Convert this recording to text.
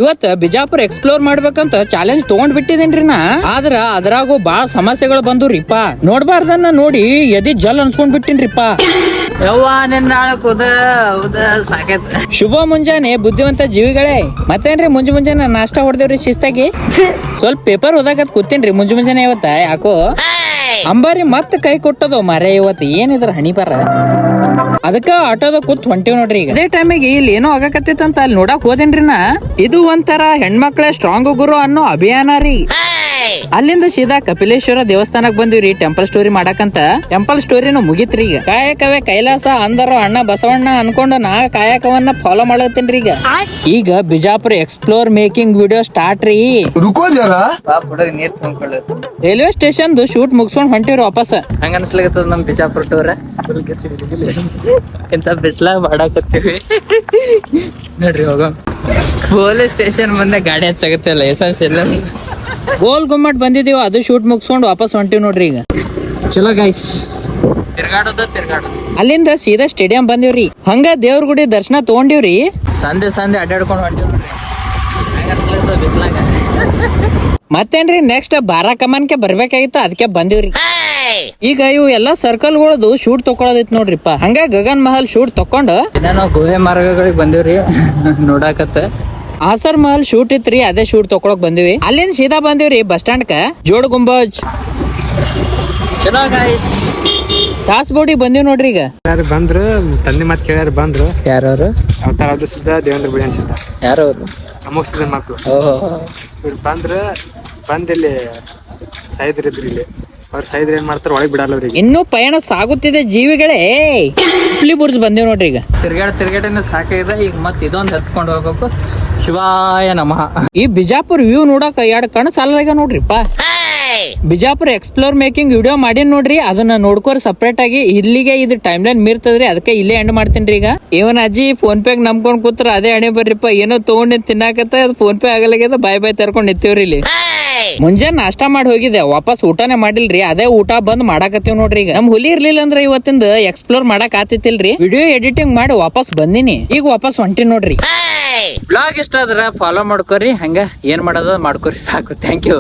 ಇವತ್ತ ಬಿಜಾಪುರ ಎಕ್ಸ್ಪ್ಲೋರ್ ಮಾಡ್ಬೇಕಂತ ಚಾಲೆಂಜ್ ತಗೊಂಡ್ ಬಿಟ್ಟಿದೇನ್ರಿ ನಾ. ಆದ್ರ ಅದ್ರಾಗೂ ಬಾಳ ಸಮಸ್ಯೆಗಳು ಬಂದುರಿಪ್ಪ. ನೋಡ್ಬಾರ್ದನ್ನ ನೋಡಿ ಎದಿ ಜಲ್ ಅನ್ಸ್ಕೊಂಡ್ ಬಿಟ್ಟಿನ್ರಿಪ್ಪ. ಯವ್ವ ನಿನ್ನ ಸಾಕೈತ್. ಶುಭ ಮುಂಜಾನೆ ಬುದ್ಧಿವಂತ ಜೀವಿಗಳೇ. ಮತ್ತೇನ್ರಿ ಮುಂಜಾನೆ ನಾಷ್ಟ ಹೊಡೆದೇವ್ರಿ ಶಿಸ್ತಾಗಿ. ಸ್ವಲ್ಪ ಪೇಪರ್ ಓದಾಕತ್ ಕೂತೇನ್ರಿ ಮುಂಜಾನೆ ಇವತ್ತ. ಯಾಕೋ ಅಂಬಾರಿ ಮತ್ ಕೈ ಕೊಟ್ಟದು ಮಾರೇ ಇವತ್ತು. ಏನಿದ್ರ ಹಣಿ ಬರ ಅದಕ್ಕ ಆಟೋದ ಕೂತ್ ಹೊಂಟಿವ್ ನೋಡ್ರಿ. ಈಗ ಅದೇ ಟೈಮಿಗೆ ಇಲ್ಲಿ ಏನೋ ಆಗಕತ್ತಿತ್ತಂತ ಅಲ್ಲಿ ನೋಡಕ್ ಹೋದೇನ್ರಿ ನಾ. ಇದು ಒಂಥರ ಹೆಣ್ಮಕ್ಳ ಸ್ಟ್ರಾಂಗ್ ಗುರು ಅನ್ನೋ ಅಭಿಯಾನ ರೀ. ಅಲ್ಲಿಂದ ಸೀದಾ ಕಪಿಲೇಶ್ವರ ದೇವಸ್ಥಾನಕ್ ಬಂದಿವ್ರಿ ಟೆಂಪಲ್ ಸ್ಟೋರಿ ಮಾಡಕಂತ. ಟೆಂಪಲ್ ಸ್ಟೋರಿನೂ ಮುಗಿತ್ರಿ. ಈಗ ಕಾಯಕವೇ ಕೈಲಾಸ ಅಂದರು ಅಣ್ಣ ಬಸವಣ್ಣ ಅನ್ಕೊಂಡು ನಾ ಕಾಯಕವನ್ನ ಫಾಲೋ ಮಾಡತ್ತೀನ್ರಿ. ಈಗ Bijapur explore making video start ರೀ. ನೀರ್ ತುಂಬ್ಕೊಳ್ಳ ರೈಲ್ವೆ ಸ್ಟೇಷನ್ ಶೂಟ್ ಮುಗಿಸ್ಕೊಂಡ್ ಹೊಂಟಿವ್ರಿ ವಾಪಸ್. ಹಂಗ ಅನ್ಸ್ಲಾಗತ್ತದ ನಮ್ ಬಿಜಾಪುರ ಟೂರ್. ಇಂತ ಬಿಸ್ಲಾಗ ಮಾಡಾಕತ್ತೀವಿ ನೋಡ್ರಿ. ಹೋಗ ಪೊಲೀಸ್ ಸ್ಟೇಷನ್ ಮುಂದೆ ಗಾಡಿ ಹಚ್ಚಾಗತ್ತೆ, ಲೈಸೆನ್ಸ್ ಇಲ್ಲ. ಗೋಲ್ ಗುಮ್ಮಟ್ ಬಂದಿದೀವ, ಅದು ಶೂಟ್ ಮುಗಿಸ್ಕೊಂಡು ವಾಪಸ್ ಹೊಂಟಿವ್ ನೋಡ್ರಿ. ಈಗ ಚಲೋ ಗೈಸ್, ತಿರ್ಗಾಡೋದು. ಅಲ್ಲಿಂದ ಸೀದಾ ಸ್ಟೇಡಿಯಂ ಬಂದಿವ್ರಿ. ಹಂಗ ದೇವ್ರ ಗುಡಿ ದರ್ಶನ ತಗೊಂಡಿವ್ರಿ. ಸಂದೆ ಅಡ್ಡಾಡ್ಕೊಂಡು ಹೊಂಟಿವ್ ನೋಡ್ರಿ. ಹಂಗ ಅನ್ಸ್ಲಾಗತ್ತದ ಬಿಸ್ಲಾಗ. ಮತ್ತೇನ್ರಿ ನೆಕ್ಸ್ಟ್ ಬಾರಾ ಕಮಾನ್ಕೆ ಬರ್ಬೇಕಾಗಿತ್ತು, ಅದಕ್ಕೆ ಬಂದಿವ್ರಿ. ಈಗ ಇವು ಎಲ್ಲಾ ಸರ್ಕಲ್ಗಳದು ಶೂಟ್ ತಕೊಳದಿತ್ ನೋಡ್ರಿಪ್ಪ. ಹಂಗ ಗಗನ್ ಮಹಲ್ ಶೂಟ್ ತಕೊಂಡು ನಾವು ಗುಹೆ ಮಾರ್ಗಗಳಿಗೆ ಬಂದಿವ್ರಿ ನೋಡಾಕತ್ತ. ಆಸರ್ ಮಹಲ್ ಶೂಟ್ ಇತ್ರಿ, ಅದೇ ಶೂಟ್ ತಕೊಳಕ್ ಬಂದಿವಿ. ಅಲ್ಲಿಂದ ಸೀದಾ ಬಂದಿವ್ರಿ ಬಸ್ ಸ್ಟ್ಯಾಂಡ್ ಕ. ಜೋಡ್ ಗುಂಬಜ್ ಚಲೋ ಗೈಸ್. ತಾಸ್ಬೋಡಿ ಬಂದಿವ್ ನೋಡ್ರಿ. ಈಗ ಯಾರು ಬಂದ್ರು ತಂದೆ ಮಾತು ಕೇಳ್ಯಾರ ಬಂದ್ರು. ಯಾರವ್ರು? ಅವತಾರ ಅದು ಸಿದ್ಧ, ದೇವೇಂದ್ರ ಬಿಳಿಯನ್ ಸಿದ್ಧ, ಯಾರವ್ರು? ಅಮೋಘ ಸಿದ್ಧ ಮಕ್ಳು. ಓಹೋ, ಇವ್ರು ಬಂದಿಲ್ಲಿ ಸಾಯಿದ್ರಿದ್ರಿ. ಇಲ್ಲಿ ಅವ್ರು ಸಾಯಿದ್ರೆ ಏನ್ ಮಾಡ್ತಾರ, ಒಳಗ್ ಬಿಡಲ್ಲ ಅವ್ರಿಗೆ. ಇನ್ನೂ ಪಯಣ ಸಾಗುತ್ತಿದೆ ಜೀವಿಗಳೇ. ಹುಬ್ಳಿ ಬುರ್ಜ್ ಬಂದಿವ್ ನೋಡ್ರಿ. ಈಗ ತಿರ್ಗಾಡಿನ ಸಾಕಾಗಿದೆ. ಈಗ ಮತ್ ಇದೊಂದು ಹತ್ಕೊಂಡು ಹೋಗ್ಬೇಕು. ಶಿವಾಯ ನಮಃ. ಈ ಬಿಜಾಪುರ್ ವ್ಯೂ ನೋಡಕ್ 2 ಕಣ್ಣು ಸಾಲಾಗ ನೋಡ್ರಿಪ್ಪ. ಬಿಜಾಪುರ ಎಕ್ಸ್ಪ್ಲೋರ್ ಮೇಕಿಂಗ್ ವಿಡಿಯೋ ಮಾಡಿನ್ ನೋಡ್ರಿ, ಅದನ್ನ ನೋಡ್ಕೋರಿ ಸಪ್ರೇಟ್ ಆಗಿ. ಇಲ್ಲಿಗೆ ಇದು ಟೈಮ್ ಲೈನ್ ಮೀರ್ತದ್ರಿ, ಅದಕ್ಕೆ ಇಲ್ಲೇ ಎಂಡ್ ಮಾಡ್ತೀನಿ. ಈಗ ಇವನ್ ಅಜ್ಜಿ ಫೋನ್ ಪೇ ನಂಬ್ಕೊಂಡ್ ಕೂತ್ರ ಅದೇ ಹಣೆ ಬರ್ರಿಪ್ಪ. ಏನೋ ತಗೊಂಡ್ ತಿನ್ನಾಕತ್ತ, ಅದು ಫೋನ್ ಪೇ ಆಗಲಾಗ್ಯದ. ಬಾಯ್ ತರ್ಕೊಂಡ್ ನಿಂತೀವ್ರಿ ಇಲ್ಲಿ. ಮುಂಜಾನೆ ನಾಷ್ಟಾ ಮಾಡಿ ಹೋಗಿದ್ದೆ, ವಾಪಸ್ ಊಟನೇ ಮಾಡಿಲ್ರಿ. ಅದೇ ಊಟ ಬಂದ್ ಮಾಡಾಕತ್ತೀವ್ ನೋಡ್ರಿ. ಈಗ ನಮ್ ಹುಲಿ ಇರ್ಲಿಲ್ಲ ಅಂದ್ರೆ ಇವತ್ತಿಂದ ಎಕ್ಸ್ಪ್ಲೋರ್ ಮಾಡಕ್ ಆತಿತ್ತಿಲ್ರಿ. ವಿಡಿಯೋ ಎಡಿಟಿಂಗ್ ಮಾಡಿ ವಾಪಸ್ ಬಂದಿನಿ. ಈಗ ವಾಪಸ್ ಹೊಂಟಿನ್ ನೋಡ್ರಿ. ಬ್ಲಾಗ್ ಇಷ್ಟ ಆದ್ರ ಫಾಲೋ ಮಾಡ್ಕೋರಿ. ಹಂಗ ಏನ್ ಮಾಡೋದ ಮಾಡ್ಕೋರಿ ಸಾಕು. Thank you.